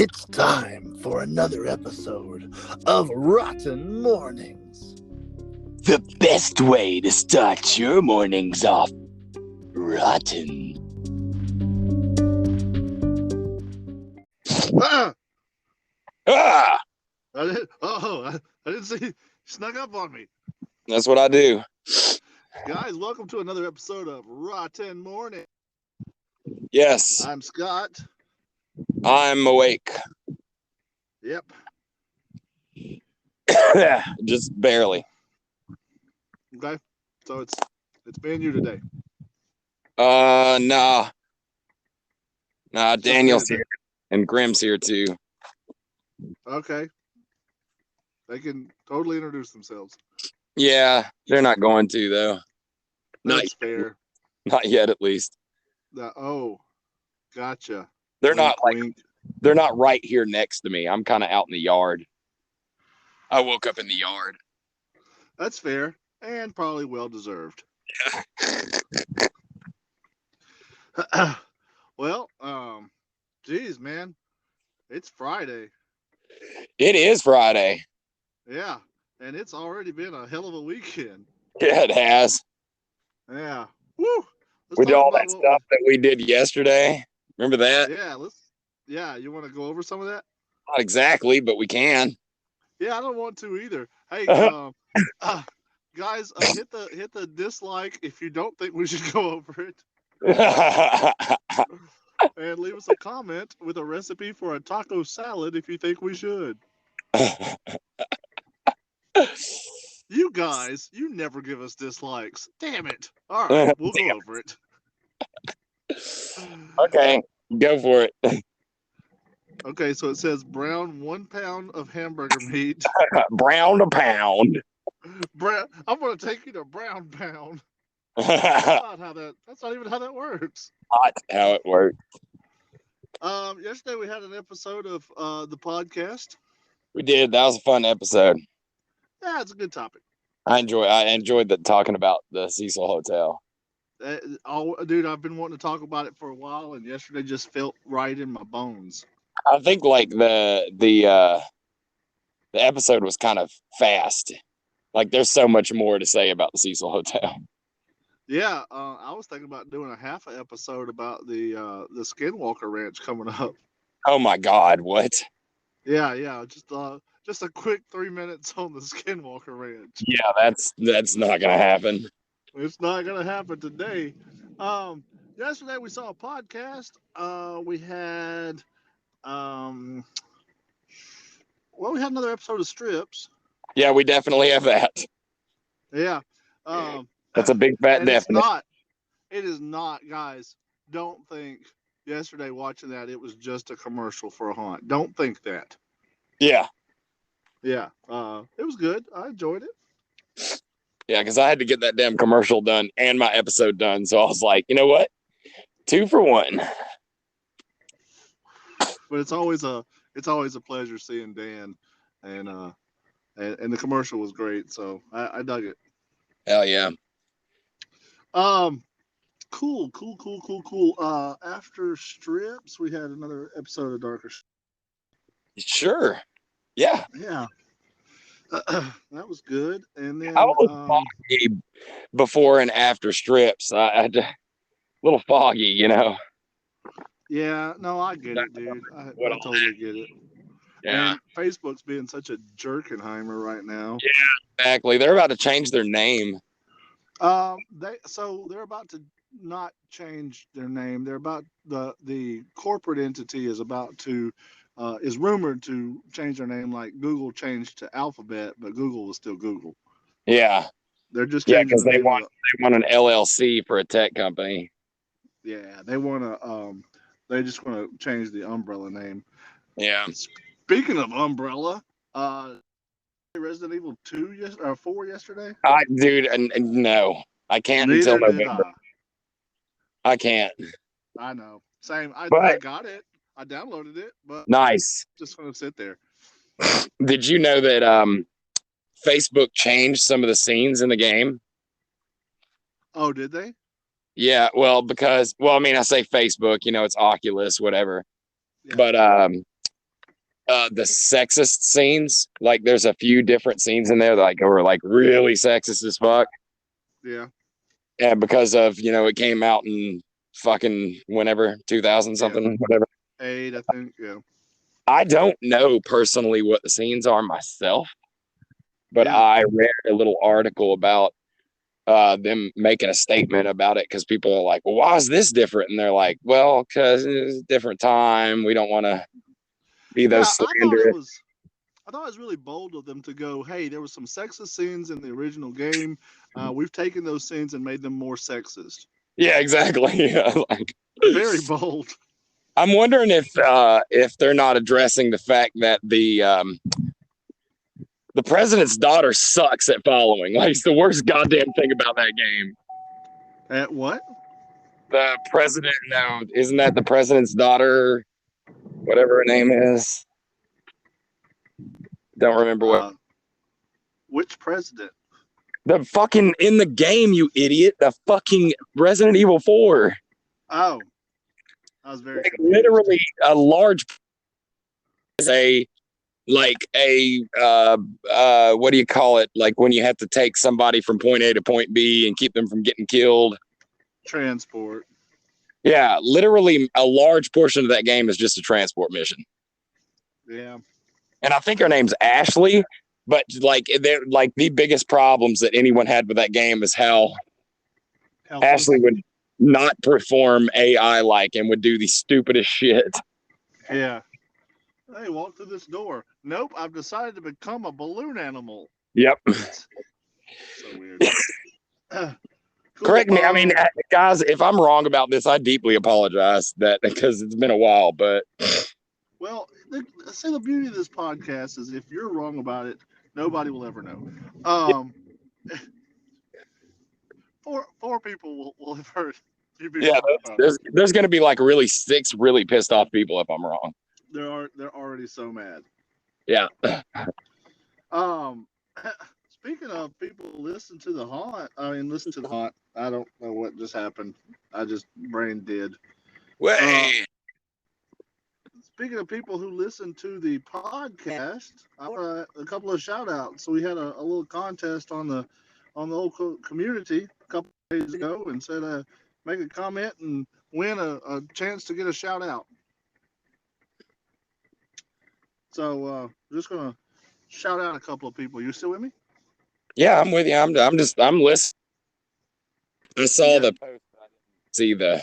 It's time for another episode of Rotten Mournings. The best way to start your mornings off rotten. Ah! Ah! I didn't see you snuck up on me. That's what I do. Guys, welcome to another episode of Rotten Mourning. Yes, I'm Scott. I'm awake. Yep. Just barely. Okay. So it's me and you today. Nah, Daniel's today. here. And Grim's here too. Okay. They can totally introduce themselves. Yeah, they're not going to though. That's fair. Not yet, at least. Gotcha. They're Wink, not like wink. they're not right here next to me. I'm kind of out in the yard. I woke up in the yard. That's fair and probably well deserved. Well, geez, man, it's Friday. It is Friday. Yeah, and it's already been a hell of a weekend. Yeah, it has. Yeah. Woo. We did all that stuff that we did yesterday. Remember that? Yeah, you want to go over some of that? Not exactly, but we can. Yeah, I don't want to either. Hey, guys, hit the dislike if you don't think we should go over it. And leave us a comment with a recipe for a taco salad if you think we should. You guys, you never give us dislikes. Damn it. All right, we'll go over it. Okay, go for it. Okay, so it says brown 1 pound of hamburger meat. Brown a pound. I'm going to take you to brown pound. That's not even how that works. Not how it works. Yesterday we had an episode of the podcast. We did. That was a fun episode. Yeah, it's a good topic. I enjoyed talking about the Cecil Hotel. Dude, I've been wanting to talk about it for a while, and yesterday just felt right in my bones. I think like the episode was kind of fast. Like there's so much more to say about the Cecil Hotel. Yeah, I was thinking about doing a half an episode about the Skinwalker Ranch coming up. Oh my God, what? Yeah, just a quick 3 minutes on the Skinwalker Ranch. Yeah, that's not gonna happen. It's not gonna happen today. Yesterday we saw a podcast. We had we had another episode of Strips. Yeah, we definitely have that. Yeah. That's a big fat definition. It is not, guys. Don't think yesterday watching that it was just a commercial for a haunt. Don't think that. Yeah. Yeah. It was good. I enjoyed it. Yeah, because I had to get that damn commercial done and my episode done. So I was like, you know what? 2 for 1. But it's always a pleasure seeing Dan, and the commercial was great. So I dug it. Hell yeah. Cool. After Strips, we had another episode of Darker. Sure. Yeah. Yeah. That was good. And then I was foggy before and after Strips. I a little foggy, you know. Yeah, no, I get it, dude. I totally get it. Yeah. And Facebook's being such a jerkenheimer right now. Yeah, exactly. They're about to change their name. They're about to not change their name. They're about the corporate entity is about to is rumored to change their name, like Google changed to Alphabet, but Google was still Google. Yeah. They're just changing because they want an LLC for a tech company. Yeah, they want to. They just want to change the umbrella name. Yeah. Speaking of umbrella, Resident Evil 2 or 4 yesterday. No, I can't Neither until did November. I can't. I know. Same. I got it. I downloaded it, but nice. Just want to sit there. Did you know that Facebook changed some of the scenes in the game? Oh, did they? Yeah. I mean, I say Facebook. You know, it's Oculus, whatever. Yeah. But the sexist scenes. Like there's a few different scenes in there that like were like really sexist as fuck. Yeah. And because of, it came out in fucking whenever 2000 something, whatever. 8, I think. Yeah. I don't know personally what the scenes are myself, but Yeah. I read a little article about them making a statement about it because people are like, well, why is this different? And they're like, well, because it's a different time. We don't want to be those slanderous. I thought it was really bold of them to go, hey, there was some sexist scenes in the original game. We've taken those scenes and made them more sexist. Yeah, exactly. Yeah, like, very bold. I'm wondering if they're not addressing the fact that the president's daughter sucks at following. Like, it's the worst goddamn thing about that game. At what? The president, no, isn't that the president's daughter? Whatever her name is. Don't remember what. Which president? The fucking in the game, you idiot. The fucking Resident Evil 4. Oh. I was very like, literally a large is a what do you call it? Like when you have to take somebody from point A to point B and keep them from getting killed. Transport. Yeah, literally a large portion of that game is just a transport mission. Yeah. And I think her name's Ashley, but like they're like the biggest problems that anyone had with that game is how Ashley would not perform AI like and would do the stupidest shit. Yeah. Hey, walk through this door. Nope, I've decided to become a balloon animal. Yep. So weird. Cool. Correct me. I mean, guys, if I'm wrong about this, I deeply apologize because it's been a while, but. Well, the beauty of this podcast is if you're wrong about it, nobody will ever know. Four people will have heard. Yeah, there's going to be like really 6 really pissed off people if I'm wrong. They're already so mad. Yeah. Speaking of people listen to the haunt, I don't know what just happened. I just brain dead. Way. Speaking of people who listen to the podcast, I want a couple of shout outs. So we had a little contest on the local community a couple of days ago and said make a comment and win a chance to get a shout out. So just gonna shout out a couple of people. You still with me? Yeah, I'm with you. I'm listening. I saw the post. I didn't see the.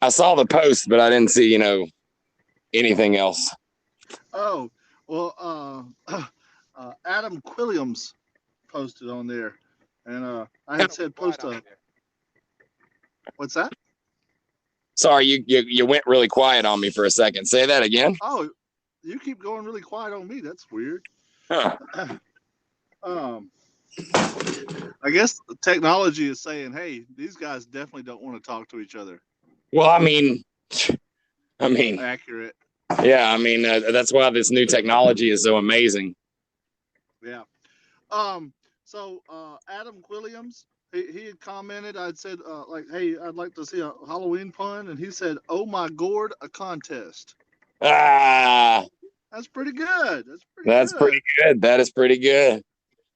I saw the post, but I didn't see anything else. Oh well, Adam Quilliams posted on there, and I had said post a. What's that? Sorry, you went really quiet on me for a second. Say that again. Oh, you keep going really quiet on me. That's weird. Huh. I guess technology is saying, hey, these guys definitely don't want to talk to each other. Well, I mean, accurate. Yeah, I mean that's why this new technology is so amazing. Yeah. So Adam Quilliams, he had commented. I'd said hey, I'd like to see a Halloween pun, and he said, "Oh my gourd, a contest." That's pretty good. That's pretty good. That is pretty good.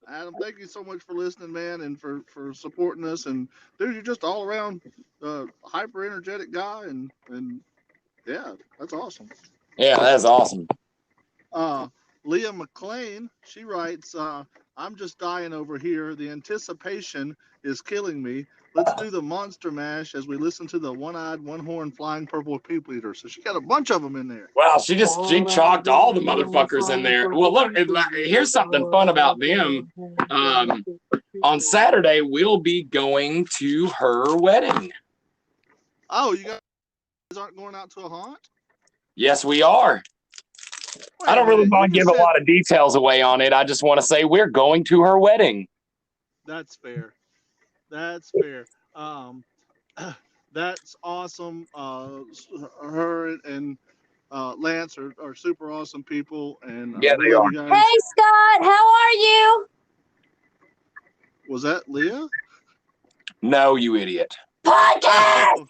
Adam, thank you so much for listening, man, and for supporting us. And dude, you're just all around hyper energetic guy, and yeah, that's awesome. Yeah, that's awesome. Leah McLean, she writes, I'm just dying over here. The anticipation is killing me. Let's do the monster mash as we listen to the one-eyed, one-horned, flying purple people eater. So she got a bunch of them in there. Wow, she chalked all the motherfuckers in there. Well, look, here's something fun about them. On Saturday, we'll be going to her wedding. Oh, you guys aren't going out to a haunt? Yes, we are. I don't really want to give a lot of details away on it. I just want to say we're going to her wedding. That's fair. That's fair. That's awesome. Her and Lance are super awesome people. And yeah, they are. Hey, Scott, how are you? Was that Leah? No, you idiot. Podcast!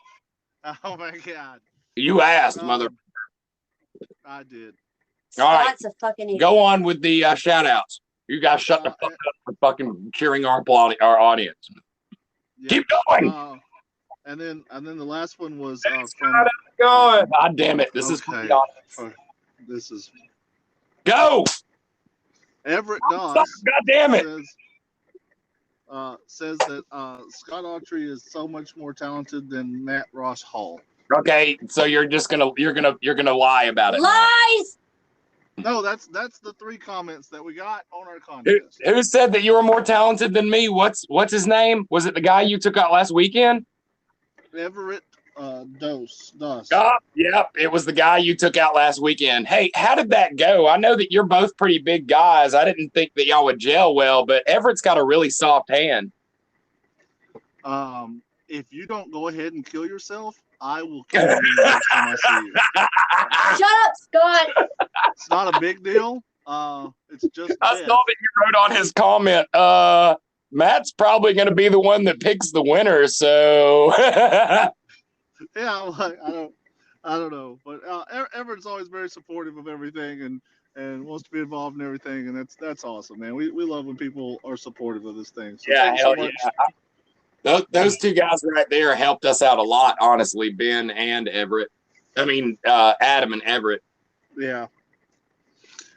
Oh my God. You asked, mother. I did. All right. Scott's a fucking idiot. Go on with the shout outs. You guys shut the fuck up for fucking cheering our audience. Yeah. Keep going. And then the last one was from. God damn it! This is this is go. Everett Doss. God damn it! Says that Scott Autry is so much more talented than Matt Ross Hall. Okay, so you're gonna lie about it. Lies. No, that's the 3 comments that we got on our contest. Who said that you were more talented than me? What's his name? Was it the guy you took out last weekend? Everett Doss. Oh, yep, it was the guy you took out last weekend. Hey, how did that go? I know that you're both pretty big guys. I didn't think that y'all would gel well, but Everett's got a really soft hand. If you don't go ahead and kill yourself, I will kill you the next time I see you. Shut up, Scott. It's not a big deal. It's just I saw that you wrote on his comment, Matt's probably going to be the one that picks the winner, so... Yeah, like, I don't know. But Everett's always very supportive of everything and wants to be involved in everything, and that's awesome, man. We love when people are supportive of this thing. So yeah, hell yeah. Those 2 guys right there helped us out a lot, honestly, Ben and Everett. I mean, Adam and Everett. Yeah.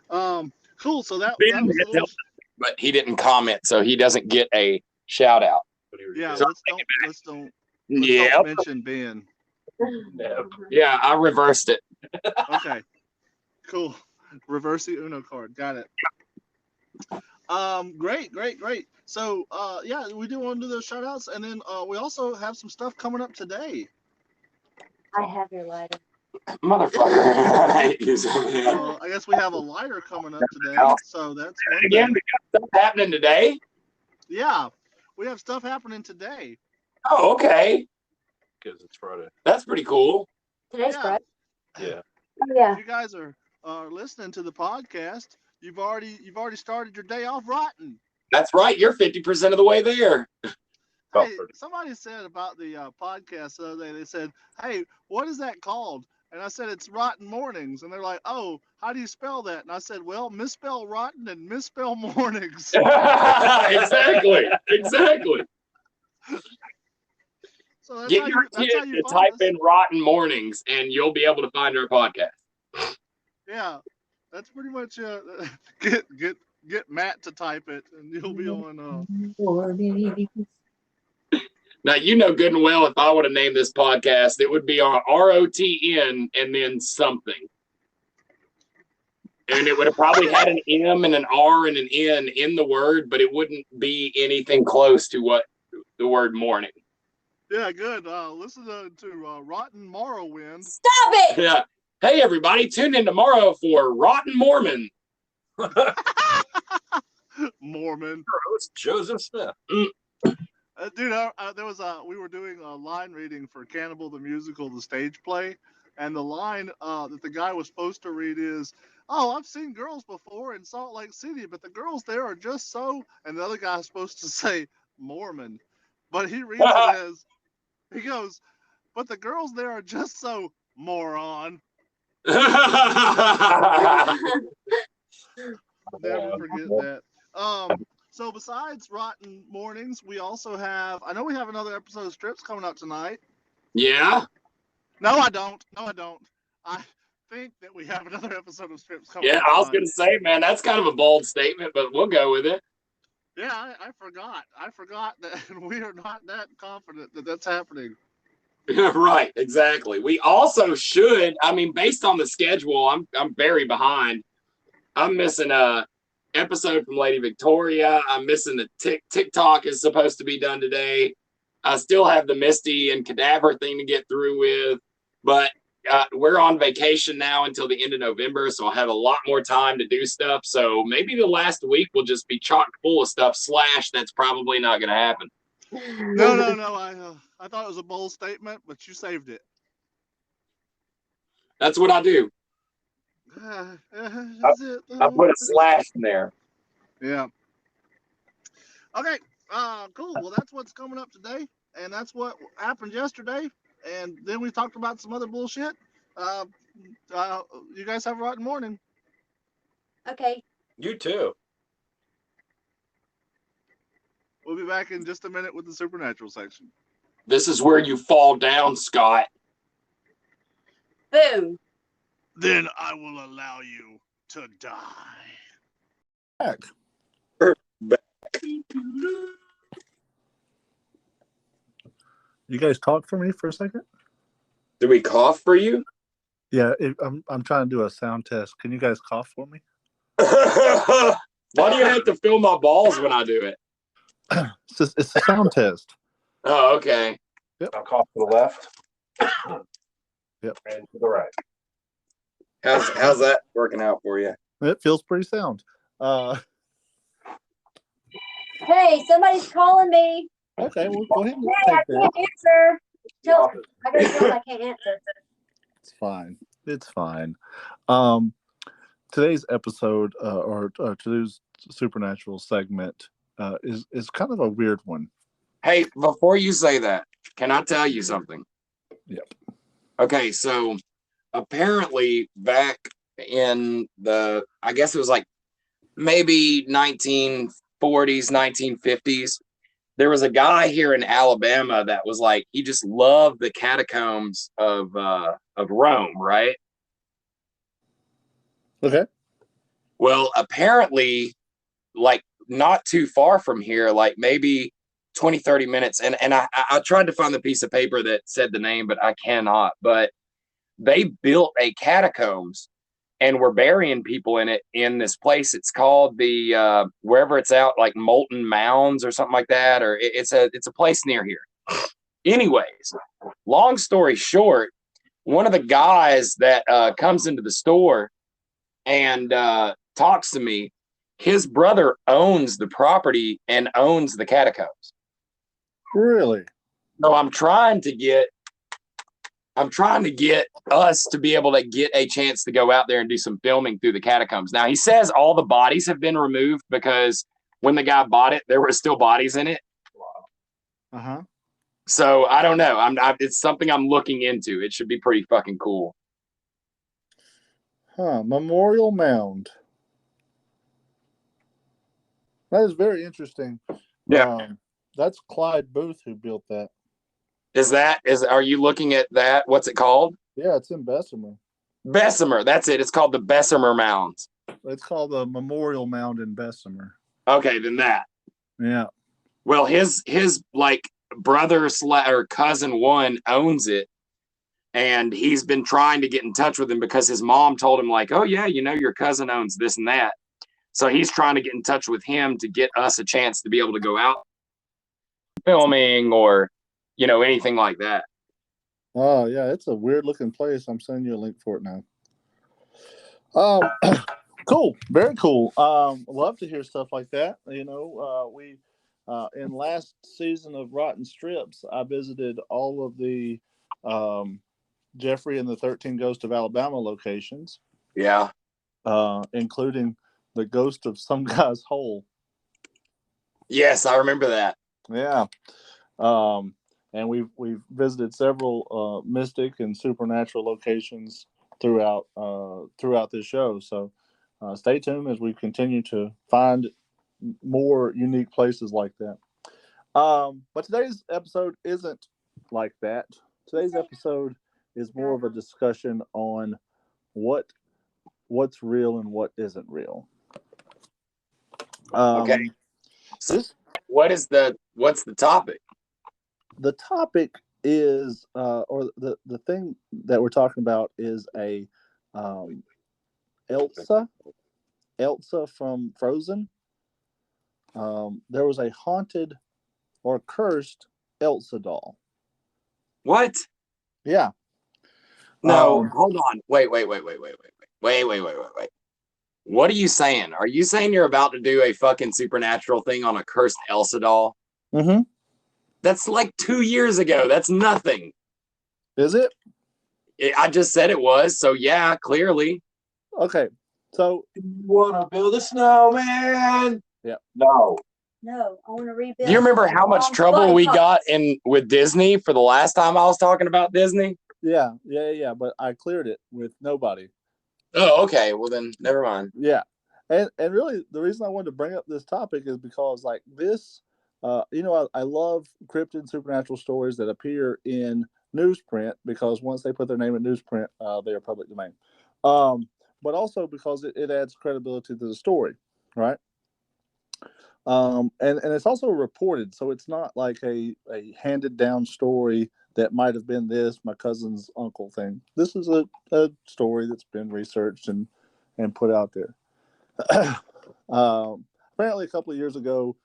Cool. So that was little... but he didn't comment, so he doesn't get a shout out. Yeah, so let's don't mention Ben. Yeah, I reversed it. Okay. Cool. Reverse the Uno card. Got it. Great. So, yeah, we do want to do those shout outs. And then we also have some stuff coming up today. I have your lighter. Motherfucker. I guess we have a lighter coming up today. So that's one again, we got stuff happening today? Yeah, we have stuff happening today. Oh, okay. Because it's Friday. That's pretty cool. Today's Friday. Yeah. Yeah. If you guys are listening to the podcast, you've already started your day off rotten. That's right. You're 50% of the way there. Hey, somebody said about the podcast the other day, they said, hey, what is that called? And I said, it's Rotten Mournings. And they're like, oh, how do you spell that? And I said, well, misspell rotten and misspell mornings. Exactly. So that's Get how your you kid to type in Rotten Mornings and you'll be able to find our podcast. Yeah, that's pretty much get Matt to type it and you'll be on Now, you know good and well, if I would have named this podcast, it would be on ROTN and then something. And it would have probably had an M and an R and an N in the word, but it wouldn't be anything close to what the word morning. Yeah, good. Listen to Rotten Morrowind. Stop it! Yeah. Hey, everybody, tune in tomorrow for Rotten Mormon. Mormon. Host Joseph Smith. Dude, there was we were doing a line reading for Cannibal the Musical, the stage play, and the line that the guy was supposed to read is, "Oh, I've seen girls before in Salt Lake City, but the girls there are just so." And the other guy is supposed to say Mormon, but he reads it as, he goes, "But the girls there are just so moron." Never forget that. So besides Rotten Mornings, we also have, I know we have another episode of Strips coming up tonight. Yeah? No, I don't. I think that we have another episode of Strips coming up tonight. I was going to say, man, that's kind of a bold statement, but we'll go with it. Yeah, I forgot. I forgot that we are not that confident that that's happening. Right, exactly. We also should, I mean, based on the schedule, I'm very behind. I'm missing a episode from Lady Victoria. I'm missing the TikTok is supposed to be done today. I still have the Misty and Cadaver thing to get through with, but we're on vacation now until the end of November, so I'll have a lot more time to do stuff. So maybe the last week will just be chock full of stuff. / that's probably not going to happen. No. I thought it was a bold statement, but you saved it. That's what I do. I put a / in there. Yeah. Okay. Cool. Well, that's what's coming up today, and that's what happened yesterday. and then we talked about some other bullshit. Uh, you guys have a rotten morning. Okay. You too. We'll be back in just a minute with the supernatural section. This is where you fall down, Scott. Boom. Then I will allow you to die. Back. You guys talk for me for a second? Do we cough for you? Yeah, I'm trying to do a sound test. Can you guys cough for me? Why do you have to feel my balls when I do it? It's a sound test. Oh, okay. I'll cough to the left. Yep. And to the right. How's that working out for you? It feels pretty sound. Hey, somebody's calling me. Okay, well, go ahead and Hey, I take that. can't answer. I gotta tell them I can't answer. It's fine. It's fine. Today's episode or today's supernatural segment is kind of a weird one. Hey, before you say that, can I tell you something? Yep. Okay, so apparently back in I guess it was like maybe 1940s, 1950s, there was a guy here in Alabama that was like, he just loved the catacombs of Rome, right? Okay. Well, apparently, like not too far from here, like maybe 20, 30 minutes. And I tried to find the piece of paper that said the name, but I cannot. But they built a catacombs and were burying people in it in this place. It's called the wherever it's out, like Molten Mounds or something like that, or it's a place near here. Anyways, long story short, one of the guys that comes into the store and talks to me, his brother owns the property and owns the catacombs. Really? So I'm trying to get us to be able to get a chance to go out there and do some filming through the catacombs. Now, he says all the bodies have been removed because when the guy bought it, there were still bodies in it. Uh-huh. So I don't know. It's something I'm looking into. It should be pretty fucking cool. Memorial Mound. That is very interesting. Yeah. That's Clyde Booth who built that. Are you looking at that? What's it called? Yeah, it's in Bessemer. Bessemer. That's it. It's called the Bessemer Mounds. It's called the Memorial Mound in Bessemer. Okay, then that. Yeah. Well, his like brother or cousin one owns it, and he's been trying to get in touch with him because his mom told him like, oh yeah, your cousin owns this and that. So he's trying to get in touch with him to get us a chance to be able to go out filming or anything like that. Oh yeah, it's a weird looking place. I'm sending you a link for it now. Cool, very cool. Love to hear stuff like that. We in last season of Rotten Strips, I visited all of the Jeffrey and the 13 Ghosts of Alabama locations. Yeah. Including the ghost of some guy's hole. Yes, I remember that. Yeah. And we've visited several mystic and supernatural locations throughout this show. So stay tuned as we continue to find more unique places like that. But today's episode isn't like that. Today's episode is more of a discussion on what's real and what isn't real. Okay. So what's the topic? The topic is, or the thing that we're talking about is a Elsa from Frozen. There was a haunted or cursed Elsa doll. What? Yeah. No, hold on. Wait. What are you saying? Are you saying you're about to do a fucking supernatural thing on a cursed Elsa doll? Mm-hmm. That's like 2 years ago. That's nothing. Is it? I just said it was. So yeah, clearly. Okay. So You wanna build a snowman? Yeah. No. No, I want to rebuild. Do you remember how much trouble we got in with Disney for the last time I was talking about Disney? Yeah. But I cleared it with nobody. Oh, okay. Well, then never mind. Yeah. And really, the reason I wanted to bring up this topic is because, like, this, I love cryptid supernatural stories that appear in newsprint, because once they put their name in newsprint, they are public domain. But also because it adds credibility to the story, right? And it's also reported, so it's not like a handed down story that might have been this my cousin's uncle thing. This is a story that's been researched and put out there. Apparently, a couple of years ago,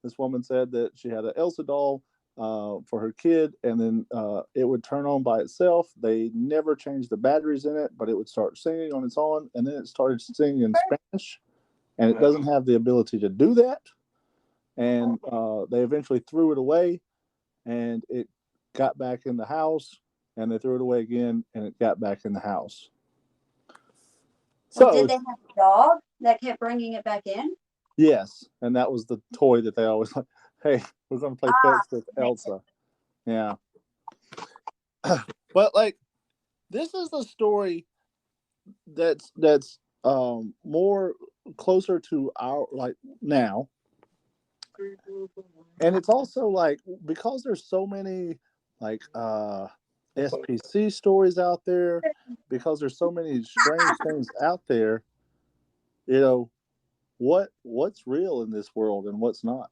this woman said that she had an Elsa doll for her kid, and then it would turn on by itself. They never changed the batteries in it, but it would start singing on its own, and then it started singing in Spanish, and it doesn't have the ability to do that. And they eventually threw it away, and it got back in the house, and they threw it away again, and it got back in the house. So did they have a dog that kept bringing it back in? Yes, and that was the toy that they always like. Hey, we're going to play fetch with Elsa. Yeah. But like, this is a story that's more closer to our, like, now. And it's also like, because there's so many like SPC stories out there, because there's so many strange things out there, what's real in this world and what's not.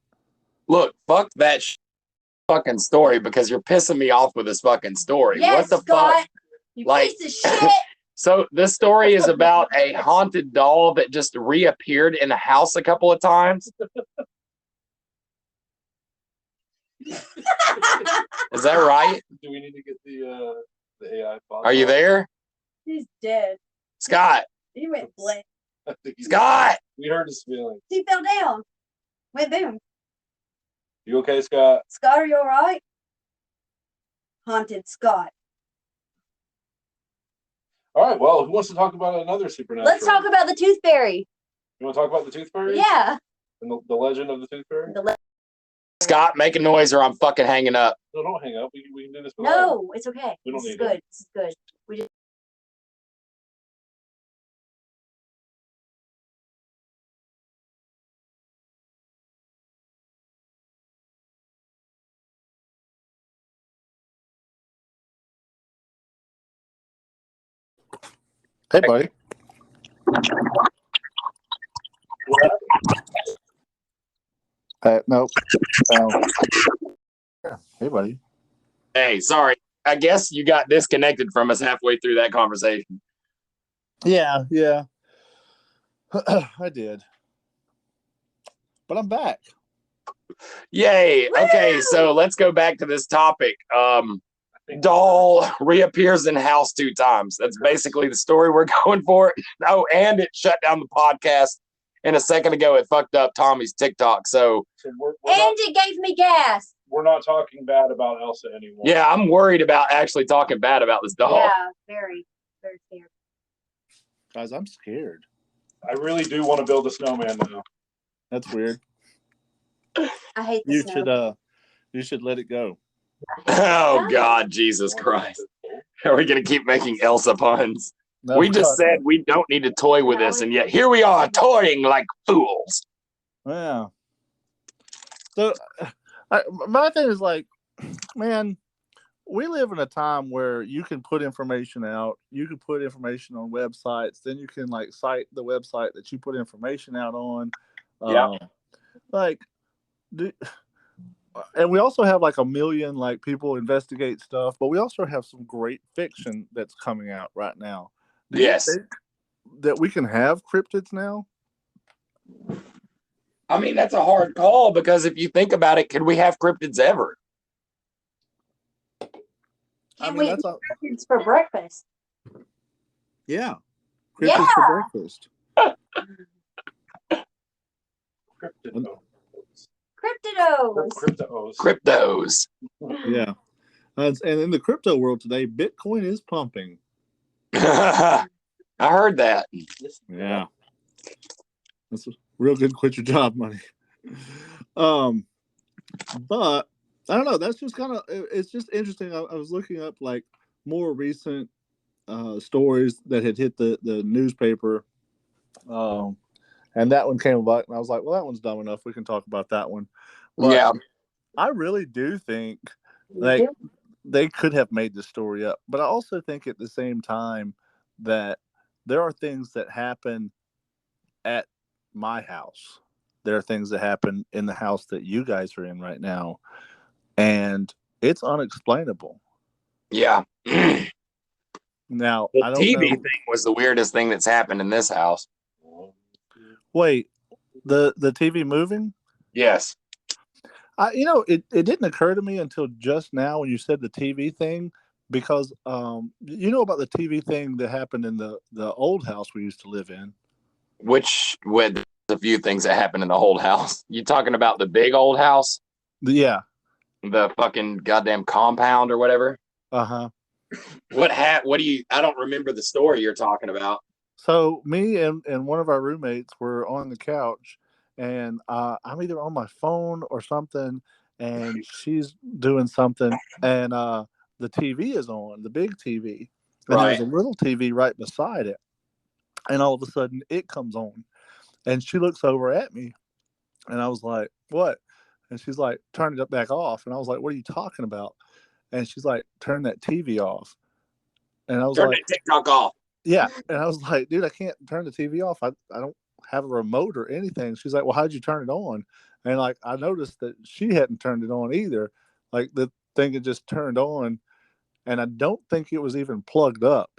Look, fuck that fucking story, because you're pissing me off with this fucking story. Yes, what the Scott, fuck? you Like, piece of shit. So this story is about a haunted doll that just reappeared in a house a couple of times. Is that right? Do we need to get the AI? Are you there? He's dead. Scott. He went blank. Scott. We heard his feelings. He fell down. Went boom. You okay, Scott? Scott, are you all right? Haunted Scott. All right. Well, who wants to talk about another supernatural? Let's talk about the tooth fairy. You want to talk about the tooth fairy? Yeah. And the legend of the tooth fairy? Scott, make a noise or I'm fucking hanging up. No, don't hang up. We can do this. No, it's okay. We don't This is need good. it. This is good. We just. Hey, buddy. Nope. Hey, buddy. Hey, sorry. I guess you got disconnected from us halfway through that conversation. Yeah. I did. But I'm back. Yay. Okay, so let's go back to this topic. Doll reappears in house 2 times. That's basically the story we're going for. Oh, and it shut down the podcast. And a second ago, it fucked up Tommy's TikTok. So we're And it gave me gas. We're not talking bad about Elsa anymore. yeah, I'm worried about actually talking bad about this doll. Yeah, very, very scared. Guys, I'm scared. I really do want to build a snowman now. That's weird. I hate the snow. You should let it go. Oh, God, Jesus Christ. Are we going to keep making Elsa puns? No, We just said we don't need to toy with this, and yet here we are toying like fools. Yeah. So, my thing is like, man, we live in a time where you can put information out. You can put information on websites. Then you can like cite the website that you put information out on. Yeah. And we also have like a million like people investigate stuff, but we also have some great fiction that's coming out right now. Do you think that we can have cryptids now? I mean, that's a hard call, because if you think about it, could we have cryptids ever? Can we eat cryptids for breakfast? Yeah. Cryptids for breakfast. Cryptidos. Yeah. And in the crypto world today, Bitcoin is pumping. I heard that. Yeah. That's a real good quit your job money. But I don't know. That's just kind of, it's just interesting. I was looking up like more recent stories that had hit the newspaper. And that one came about, and I was like, well, that one's dumb enough. We can talk about that one. But Yeah. I really do think like they could have made the story up. But I also think at the same time that there are things that happen at my house. There are things that happen in the house that you guys are in right now. And it's unexplainable. Yeah. Now, The I don't TV know. thing was the weirdest thing that's happened in this house. Wait, the TV moving? Yes. It didn't occur to me until just now when you said the TV thing, because you know about the TV thing that happened in the old house we used to live in. Which with a few things that happened in the old house. You talking about the big old house? Yeah. The fucking goddamn compound or whatever? Uh-huh. What do you, I don't remember the story you're talking about. So me and one of our roommates were on the couch, and I'm either on my phone or something, and she's doing something, and the TV is on, the big TV, and Right. there's a little TV right beside it, and all of a sudden it comes on, and she looks over at me, and I was like, "What?" And she's like, "Turn it back off," and I was like, "What are you talking about?" And she's like, "Turn that TV off," and I was Turn like, that TikTok off. yeah. And I was like, dude, I can't turn the TV off. I don't have a remote or anything. She's like, well, how'd you turn it on? And like, I noticed that she hadn't turned it on either. Like the thing had just turned on, and I don't think it was even plugged up.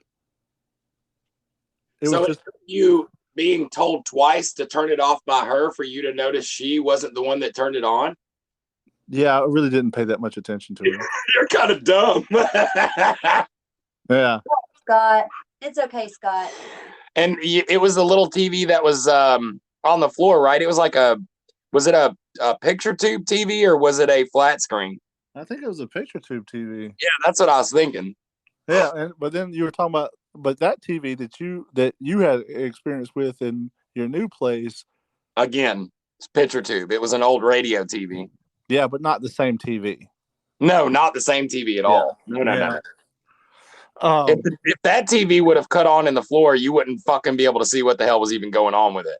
It was just you being told twice to turn it off by her for you to notice she wasn't the one that turned it on. Yeah, I really didn't pay that much attention to her. You're kind of dumb. Yeah. Scott, it's okay, Scott. And it was the little TV that was on the floor, right? It was like was it a picture tube TV or was it a flat screen? I think it was a picture tube TV. Yeah, that's what I was thinking. Yeah, but then you were talking about, but that TV that you had experience with in your new place. Again, it's picture tube. It was an old radio TV. Yeah, but not the same TV. No, not the same TV at all. No. If that TV would have cut on in the floor, you wouldn't fucking be able to see what the hell was even going on with it.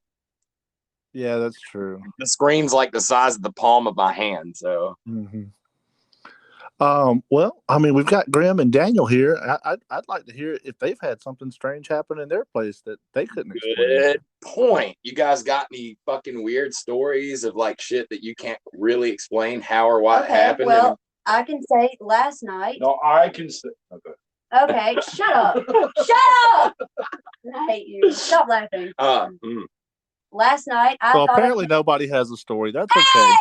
Yeah, that's true. The screen's like the size of the palm of my hand. So, well, I mean, we've got Graham and Daniel here. I'd like to hear if they've had something strange happen in their place that they couldn't explain. Good point. You guys got any fucking weird stories of like shit that you can't really explain how or what happened? Well, I can say last night. No, I can say. Okay. Okay, shut up. Shut up. I hate you. Stop laughing. Last night, I thought. Apparently nobody has a story. That's okay. Hey!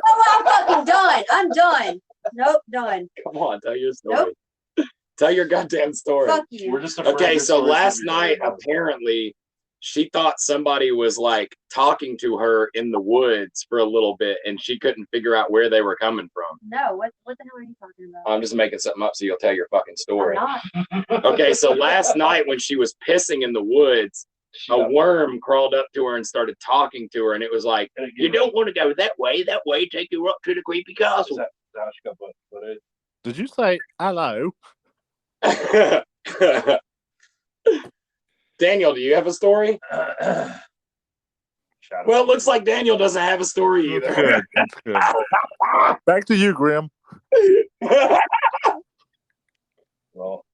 Oh, I'm fucking done. I'm done. Nope, done. Come on, tell your story. Nope. Tell your goddamn story. Fuck you. We're just okay, so last night, apparently, she thought somebody was like talking to her in the woods for a little bit, and she couldn't figure out where they were coming from. No, what the hell are you talking about? I'm just making something up so you'll tell your fucking story. I'm not. Okay, so last night when she was pissing in the woods, a worm crawled up to her and started talking to her, and it was like, you don't want to go that way, take you up to the creepy castle. Did you say hello? Daniel, do you have a story? Well, it looks like Daniel doesn't have a story either. Good. That's good. Back to you, Grim. Well,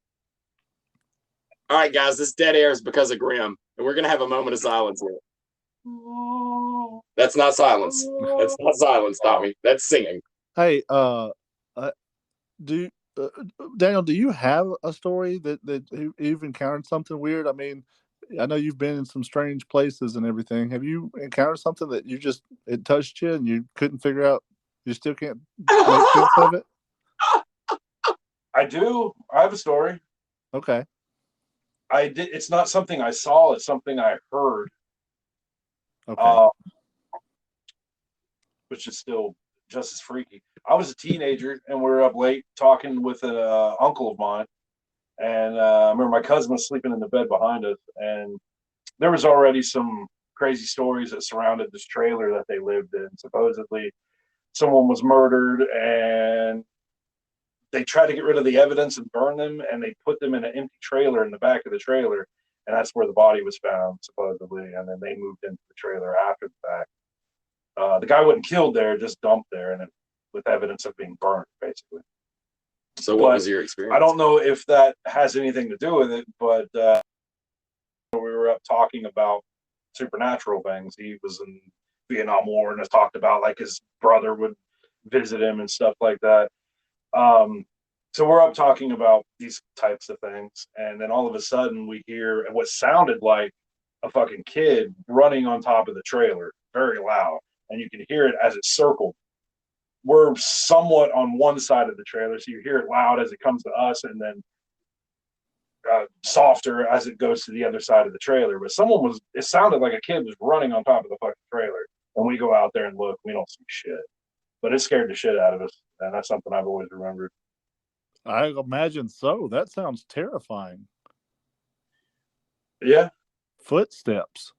all right, guys, this dead air is because of Grim, and we're gonna have a moment of silence here. That's not silence. That's not silence, Tommy. That's singing. Hey, Daniel, do you have a story that you've encountered something weird? I mean, I know you've been in some strange places and everything. Have you encountered something that it touched you and you couldn't figure out? You still can't make sense of it? I do. I have a story. Okay. It's not something I saw. It's something I heard. Okay. Which is still just as freaky. I was a teenager and we were up late talking with an uncle of mine. And I remember my cousin was sleeping in the bed behind us. And there was already some crazy stories that surrounded this trailer that they lived in. Supposedly, someone was murdered, and they tried to get rid of the evidence and burn them, and they put them in an empty trailer in the back of the trailer, and that's where the body was found, supposedly. And then they moved into the trailer after the fact. The guy wasn't killed there, just dumped there, and with evidence of being burnt, basically. So what was your experience? I don't know if that has anything to do with it, but we were up talking about supernatural things. He was in Vietnam War and has talked about like his brother would visit him and stuff like that. So we're up talking about these types of things, and then all of a sudden we hear what sounded like a fucking kid running on top of the trailer, very loud, and you can hear it as it circled. We're somewhat on one side of the trailer, so you hear it loud as it comes to us, and then softer as it goes to the other side of the trailer. But it sounded like a kid was running on top of the fucking trailer. And we go out there and look, we don't see shit. But it scared the shit out of us. And that's something I've always remembered. I imagine so. That sounds terrifying. Yeah. Footsteps.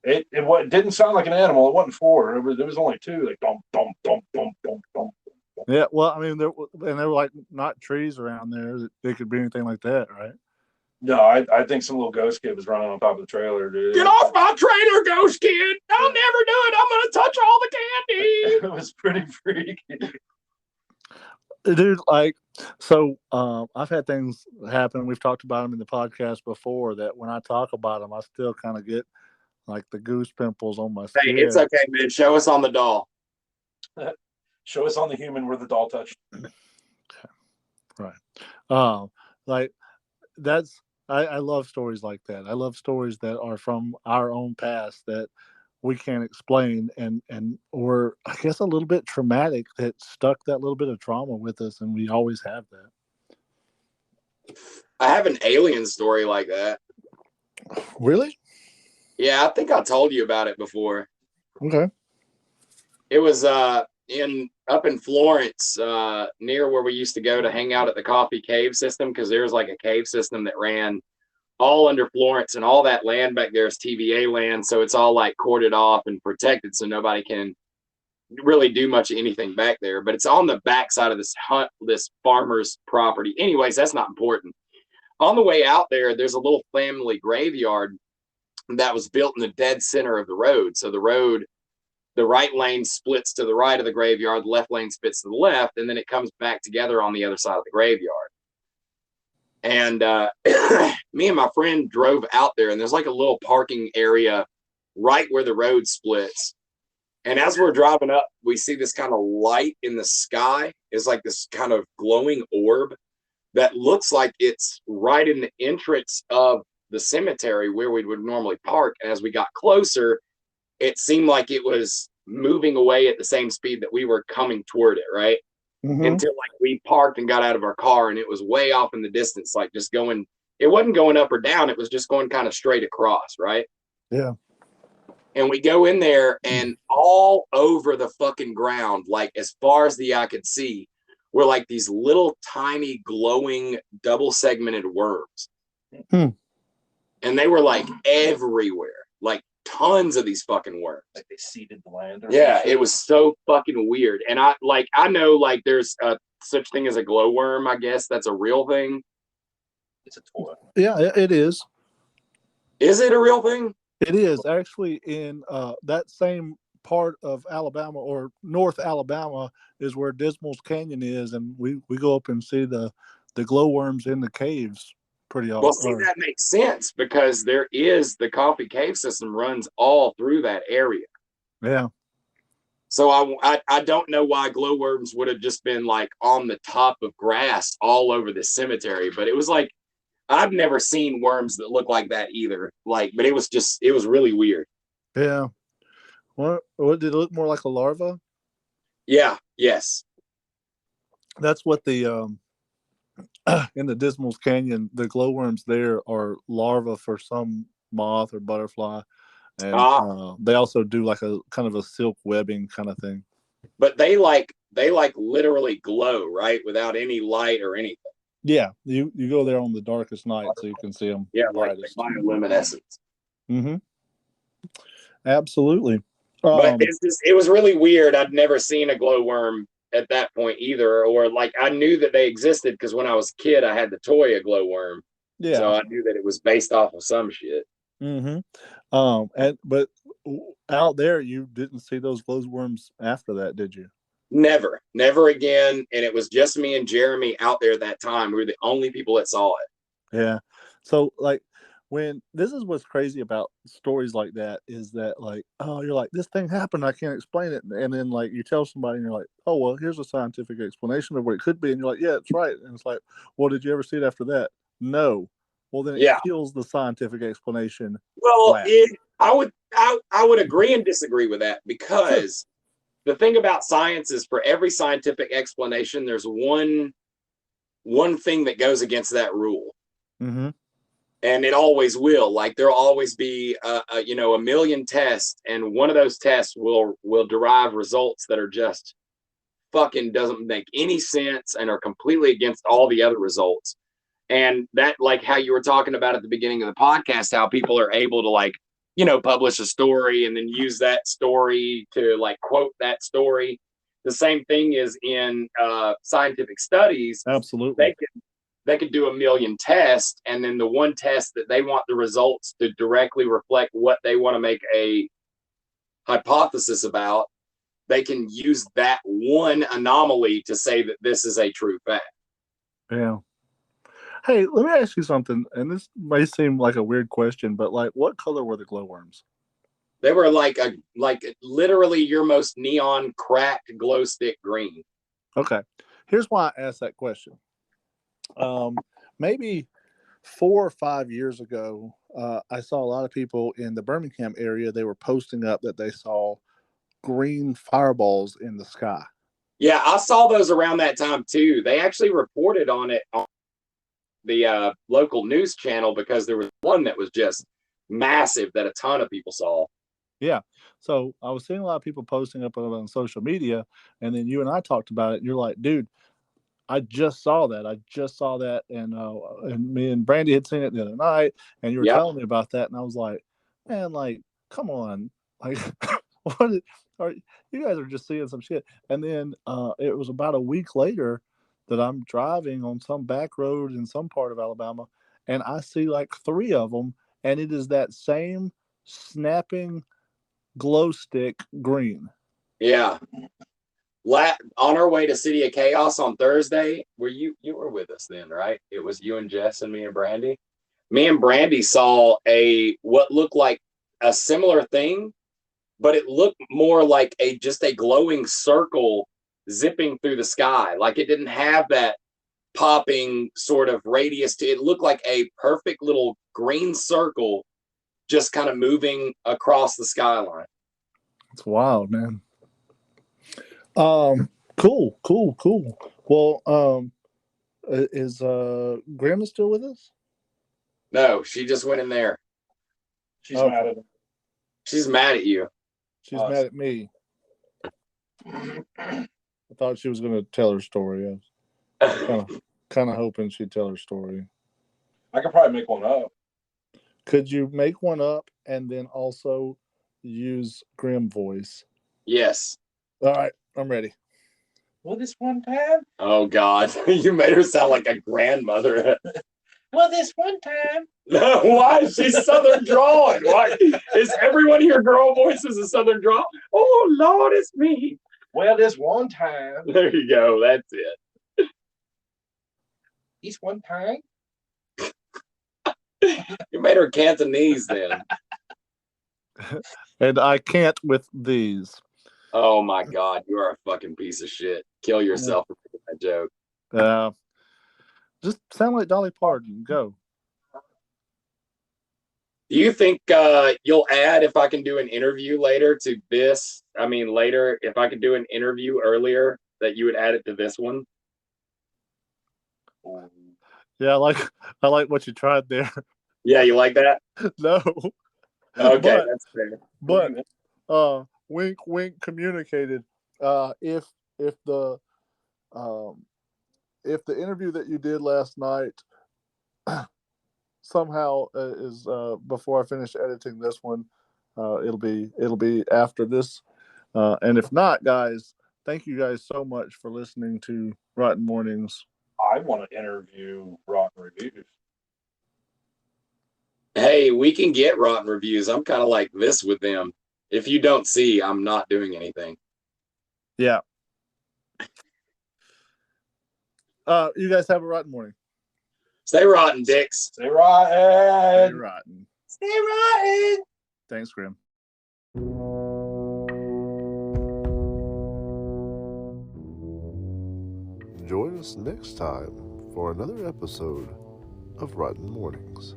It didn't sound like an animal. It wasn't four. There was only two. Like dum dum dum dum dum dum. Yeah, well, I mean, there were like not trees around there. It could be anything like that, right? No, I think some little ghost kid was running on top of the trailer, dude. Get off my trailer, ghost kid! I'll never do it. I'm gonna touch all the candy. It was pretty freaky. Dude, like, so I've had things happen. We've talked about them in the podcast before that when I talk about them, I still kind of get like the goose pimples on my skin. Hey, it's okay, man. Show us on the doll. Show us on the human where the doll touched. Right. Like that's I love stories like that. I love stories that are from our own past that we can't explain and or I guess a little bit traumatic that stuck that little bit of trauma with us, and we always have that. I have an alien story like that. Really? Yeah, I think I told you about it before. Okay. It was up in Florence, near where we used to go to hang out at the coffee cave system, because there was like a cave system that ran all under Florence, and all that land back there is TVA land, so it's all like corded off and protected, so nobody can really do much of anything back there. But it's on the backside of this farmer's property. Anyways, that's not important. On the way out there, there's a little family graveyard that was built in the dead center of the road. So the road, the right lane splits to the right of the graveyard, the left lane splits to the left, and then it comes back together on the other side of the graveyard. And me and my friend drove out there, and there's like a little parking area right where the road splits. And as we're driving up, we see this kind of light in the sky. It's like this kind of glowing orb that looks like it's right in the entrance of the cemetery where we would normally park. And as we got closer, it seemed like it was moving away at the same speed that we were coming toward it, right? Mm-hmm. Until like we parked and got out of our car, and it was way off in the distance, like just going, it wasn't going up or down, it was just going kind of straight across, right? Yeah. And we go in there, and all over the fucking ground, like as far as the eye could see, were like these little tiny glowing double segmented worms. And they were like everywhere, like tons of these fucking worms. Like they seeded the land. Yeah, it was so fucking weird. And I know like there's such thing as a glowworm. I guess that's a real thing. It's a toy. Yeah, it is. Is it a real thing? It is actually in that same part of Alabama, or North Alabama, is where Dismal's Canyon is, and we go up and see the glowworms in the caves pretty often. Well, see, that makes sense because there is the coffee cave system runs all through that area. Yeah. So I don't know why glowworms would have just been like on the top of grass all over the cemetery, but it was like I've never seen worms that look like that either. Like, but it was really weird. Yeah. What did it look more like a larva? Yeah. Yes. That's what the in the Dismal's Canyon, the glowworms there are larvae for some moth or butterfly, and they also do like a kind of a silk webbing kind of thing. But they like literally glow, right, without any light or anything. Yeah, you go there on the darkest night so you can see them. Yeah, like bioluminescence. Mm-hmm. Absolutely. But it was really weird. I'd never seen a glowworm at that point either, or like I knew that they existed because when I was a kid, I had the toy a glowworm. Yeah. So I knew that it was based off of some shit. Mm-hmm. But out there, you didn't see those glowworms after that, did you? Never again. And it was just me and Jeremy out there that time. We were the only people that saw it. Yeah. So like when this is what's crazy about stories like that is that like, oh, you're like, this thing happened, I can't explain it. And then like you tell somebody and you're like, oh, well, here's a scientific explanation of what it could be. And you're like, yeah, it's right. And it's like, well, did you ever see it after that? No. Well, then it kills the scientific explanation. Well, I would agree and disagree with that because the thing about science is for every scientific explanation, there's one thing that goes against that rule. Mm-hmm. And it always will. Like there'll always be a million tests, and one of those tests will derive results that are just fucking doesn't make any sense and are completely against all the other results. And that, like how you were talking about at the beginning of the podcast, how people are able to like, publish a story and then use that story to like quote that story. The same thing is in scientific studies. Absolutely. They could do a million tests, and then the one test that they want the results to directly reflect what they want to make a hypothesis about, they can use that one anomaly to say that this is a true fact. Yeah. Hey, let me ask you something, and this may seem like a weird question, but like, what color were the glowworms? They were like literally your most neon cracked glow stick green. Okay, here's why I asked that question. Maybe 4 or 5 years ago, I saw a lot of people in the Birmingham area. They were posting up that they saw green fireballs in the sky. Yeah, I saw those around that time too. They actually reported on it on the local news channel because there was one that was just massive that a ton of people saw. Yeah. So I was seeing a lot of people posting up on social media, and then you and I talked about it, and you're like, dude, I just saw that. And me and Brandy had seen it the other night, and you were telling me about that, and I was like, man, like, come on, like, you guys are just seeing some shit. And then it was about a week later that I'm driving on some back road in some part of Alabama, and I see like 3 of them, and it is that same snapping glow stick green. Yeah. On our way to City of Chaos on Thursday, you were with us then, right? It was you and Jess and me and Brandy. Me and Brandy saw what looked like a similar thing, but it looked more like just a glowing circle zipping through the sky. Like it didn't have that popping sort of radius to it. Looked like a perfect little green circle just kind of moving across the skyline. It's wild, man. Cool. Well, is Grandma still with us? No, she just went in there. She's mad at him. She's mad at you. She's mad at me. I thought she was going to tell her story. I was kind of hoping she'd tell her story. I could probably make one up. Could you make one up and then also use Grim voice? Yes. All right, I'm ready. Well, this one time. Oh God, you made her sound like a grandmother. Well, this one time. No, why is she Southern drawing? Why is everyone here girl voices a Southern draw? Oh Lord, it's me. Well, this one time. There you go. That's it. This one time. You made her Cantonese then. And I can't with these. Oh my God, you are a fucking piece of shit. Kill yourself for making that joke. Just sound like Dolly Parton. Go. Do you think you'll add if I can do an interview later to this? I mean, later, if I could do an interview earlier, that you would add it to this one? Yeah, I like what you tried there. Yeah, you like that? No. Okay, that's fair. But wink, wink, communicated. If the interview that you did last night somehow is before I finish editing this one, it'll be after this. And if not, guys, thank you guys so much for listening to Rotten Mornings. I want to interview Rotten Reviews. Hey, we can get Rotten Reviews. I'm kind of like this with them. If you don't see, I'm not doing anything. Yeah. You guys have a rotten morning. Stay rotten, dicks. Stay rotten. Stay rotten. Stay rotten. Thanks, Grim. Join us next time for another episode of Rotten Mornings.